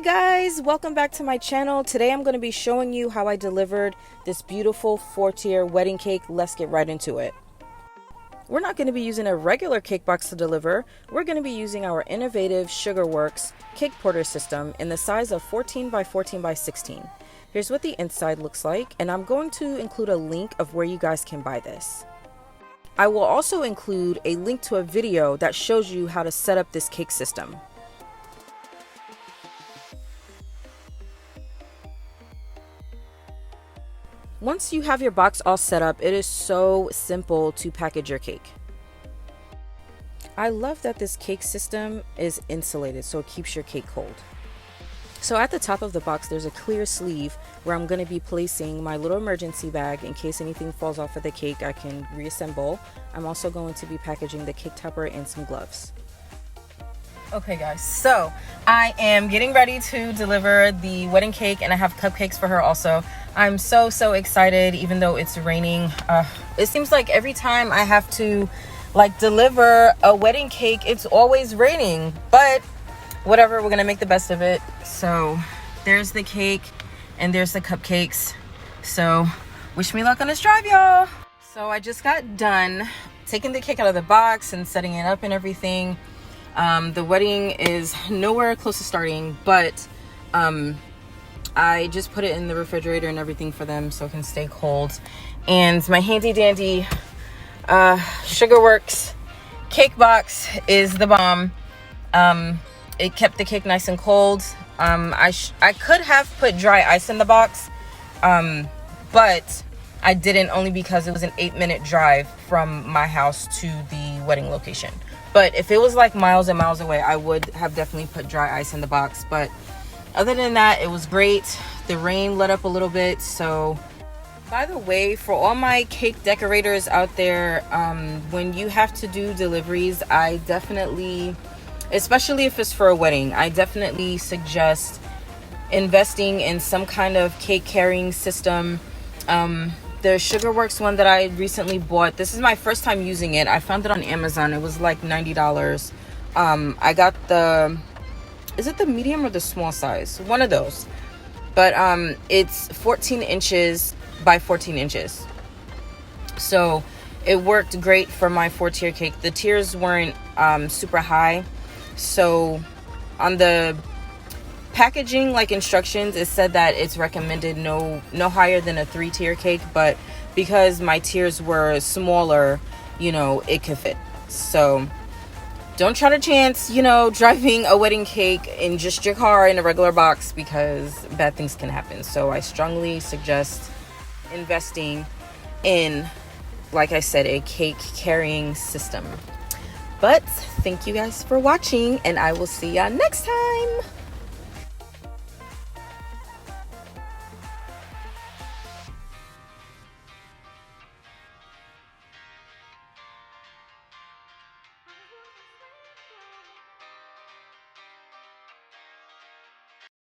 Hey guys, welcome back to my channel. Today I'm going to be showing you how I delivered this beautiful 4-tier wedding cake. Let's get right into it. We're not going to be using a regular cake box to deliver. We're going to be using our innovative SugarWorks cake porter system in the size of 14 by 14 by 16. Here's what the inside looks like, and I'm going to include a link of where you guys can buy this. I will also include a link to a video that shows you how to set up this cake system. Once you have your box all set up, it is so simple to package your cake. I love that this cake system is insulated so it keeps your cake cold. So at the top of the box there's a clear sleeve where I'm going to be placing my little emergency bag in case anything falls off of the cake. I can reassemble. I'm also going to be packaging the cake topper and some gloves. Okay guys, so I am getting ready to deliver the wedding cake and I have cupcakes for her also. I'm so excited even though it's raining. It seems like every time I have to deliver a wedding cake it's always raining, but whatever, we're gonna make the best of it. So there's the cake and there's the cupcakes. So wish me luck on this drive, y'all. So I just got done taking the cake out of the box and setting it up and everything. The wedding is nowhere close to starting, but I just put it in the refrigerator and everything for them so it can stay cold. And my handy dandy SugarWorks cake box is the bomb. It kept the cake nice and cold. I could have put dry ice in the box, but I didn't, only because it was an 8-minute drive from my house to the wedding location. But if it was like miles and miles away, I would have definitely put dry ice in the box. But other than that, it was great. The rain let up a little bit. So, by the way, for all my cake decorators out there, when you have to do deliveries, I definitely, especially if it's for a wedding, I definitely suggest investing in some kind of cake carrying system. The SugarWorks one that I recently bought, this is my first time using it. I found it on Amazon. It was like $90. I got the, is it the medium or the small size? One of those. But it's 14 inches by 14 inches. So it worked great for my 4-tier cake. The tiers weren't super high. So on the packaging instructions, it said that it's recommended no higher than a 3-tier cake, but because my tiers were smaller, it could fit. So don't try to chance driving a wedding cake in just your car in a regular box, because bad things can happen. So I strongly suggest investing in, like I said, a cake carrying system. But thank you guys for watching, and I will see y'all next time.